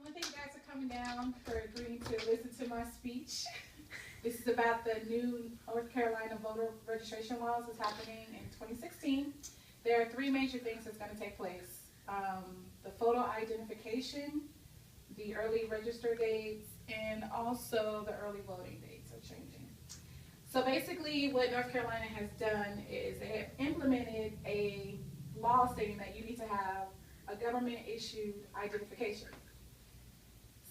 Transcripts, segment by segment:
One thing, you guys are coming down for agreeing to listen to my speech. This is about the new North Carolina voter registration laws that's happening in 2016. There are three major things that's going to take place. The photo identification, the early register dates, and also the early voting dates are changing. So basically what North Carolina has done is they have implemented a law stating that you need to have a government issued identification.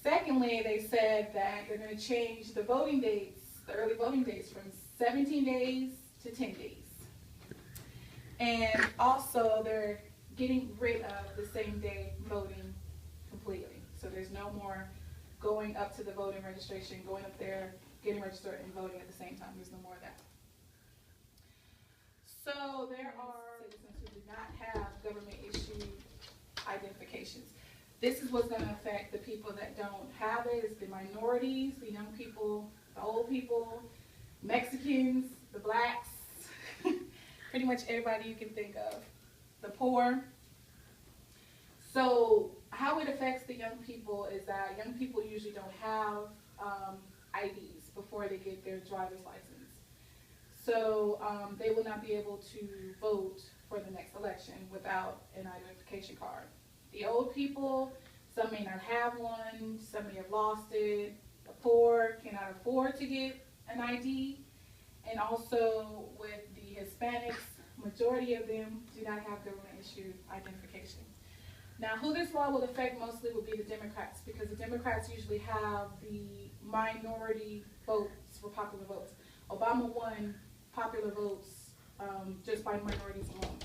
Secondly, they said that they're going to change the voting dates, the early voting dates, from 17 days to 10 days. And also they're getting rid of the same day voting completely. So there's no more going up to the voting registration, going up there, getting registered and voting at the same time. There's no more of that. So there are citizens who do not have government issued identifications. This is what's going to affect the people that don't have it. It's the minorities, the young people, the old people, Mexicans, the blacks, pretty much everybody you can think of, the poor. So how it affects the young people is that young people usually don't have IDs before they get their driver's license. So they will not be able to vote for the next election without an identification card. The old people, some may not have one, some may have lost it. The poor cannot afford to get an ID. And also with the Hispanics, majority of them do not have government issued identification. Now, who this law will affect mostly will be the Democrats, because the Democrats usually have the minority votes for popular votes. Obama won popular votes just by minorities alone.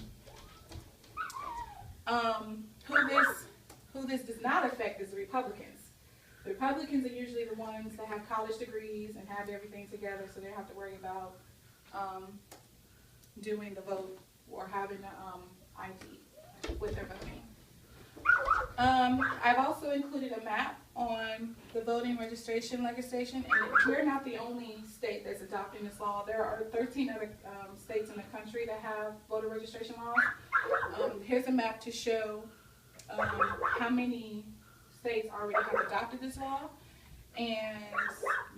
Who this does not affect is the Republicans. The Republicans are usually the ones that have college degrees and have everything together, so they don't have to worry about doing the vote or having an ID with their voting. I've also included a map on the voting registration legislation, and we're not the only state that's adopting this law. There are 13 other states in the country that have voter registration laws. Here's a map to show how many states already have adopted this law, and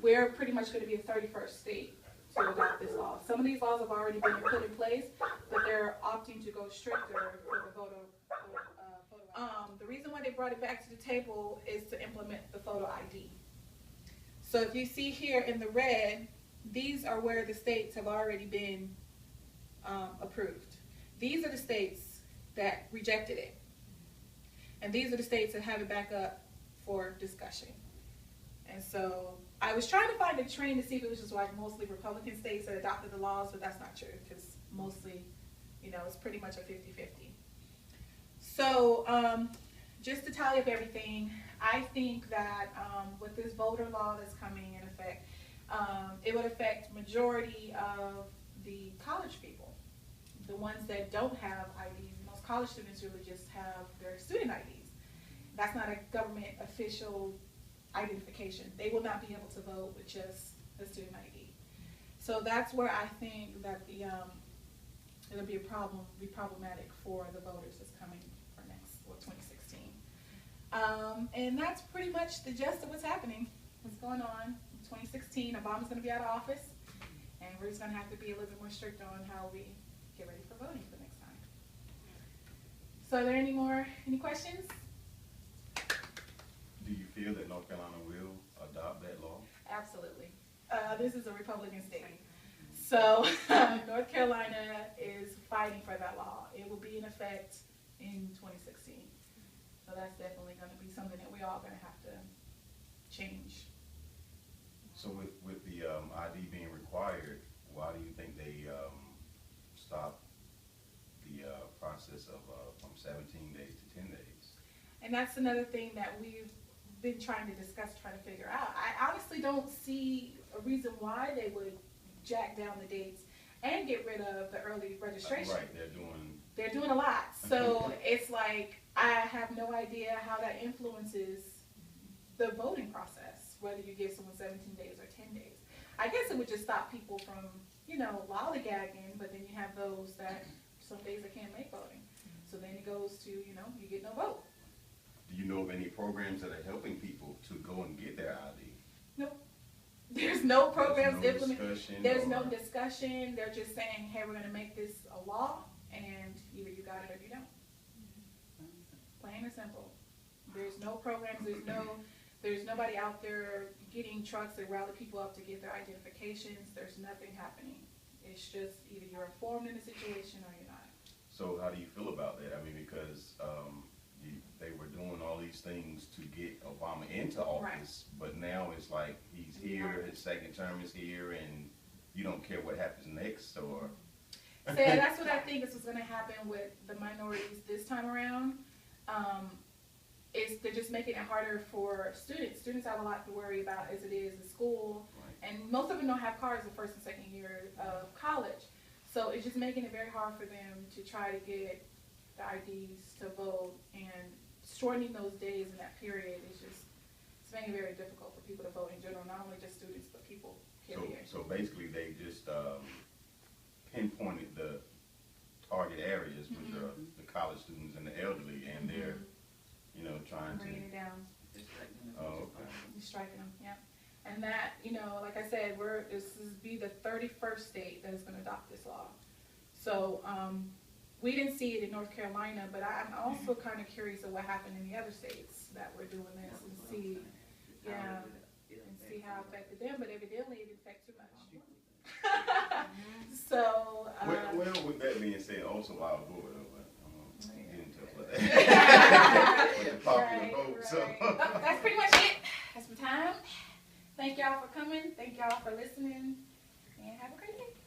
we're pretty much going to be the 31st state to adopt this law. Some of these laws have already been put in place, but they're opting to go stricter for the photo. The reason why they brought it back to the table is to implement the photo ID. So if you see here in the red, these are where the states have already been approved. These are the states that rejected it. And these are the states that have it back up for discussion. And so I was trying to find a trend to see if it was just like mostly Republican states that adopted the laws, but that's not true, because mostly, it's pretty much a 50-50. So just to tally up everything, I think that with this voter law that's coming in effect, it would affect majority of the college people, the ones that don't have IDs. Most college students really just have their student IDs. That's not a government official identification. They will not be able to vote with just a student ID. So that's where I think that it'll be problematic for the voters that's coming for 2016. And that's pretty much the gist of what's happening, what's going on in 2016. Obama's going to be out of office, and we're just going to have to be a little bit more strict on how we get ready for voting for next time. So are there any questions? Do you feel that North Carolina will adopt that law? Absolutely. This is a Republican state. So North Carolina is fighting for that law. It will be in effect in 2016. So that's definitely going to be something that we're all going to have to change. So with the ID being required, why do you think they stopped the process of from 17 days to 10 days? And that's another thing that we've been trying to discuss, trying to figure out. I honestly don't see a reason why they would jack down the dates and get rid of the early registration. Right, they're doing a lot. So it's like, I have no idea how that influences the voting process, whether you give someone 17 days or 10 days. I guess it would just stop people from, lollygagging, but then you have those that some days they can't make voting. So then it goes to, you get no vote. do you know of any programs that are helping people to go and get their ID? Nope. There's no programs There's no implemented. discussion. There's no or- discussion. They're just saying, hey, we're gonna make this a law, and either you got it or you don't. Plain and simple. There's no programs, there's nobody out there getting trucks that rally people up to get their identifications. There's nothing happening. It's just either you're informed in the situation or you're not. So how do you feel about that? I mean, because they were doing all these things to get Obama into office, but now it's like he's here, his second term is here, and you don't care what happens next, or? So yeah, that's what I think is what's gonna happen with the minorities this time around. Is they're just making it harder for students. Students have a lot to worry about as it is in school, Right. and most of them don't have cars the first and second year of college. So it's just making it very hard for them to try to get the IDs to vote, and shortening those days in that period is just, it's making it very difficult for people to vote in general, not only just students, but people, period. So basically, they just pinpointed the target areas, which are the college students and the elderly, and they're, you know, trying to. Bringing it down. Oh, okay. Striking them, yeah. And that, you know, like I said, this is be the 31st state that is going to adopt this law. So we didn't see it in North Carolina, but I'm also kind of curious of what happened in the other states that were doing this, and see, yeah, and see how it affected them. But evidently, it didn't affect too much. So. Well, with that being said, also our vote, but get into that. With the popular vote, so. Oh, that's pretty much it. That's my time. Thank y'all for coming. Thank y'all for listening. And have a great day.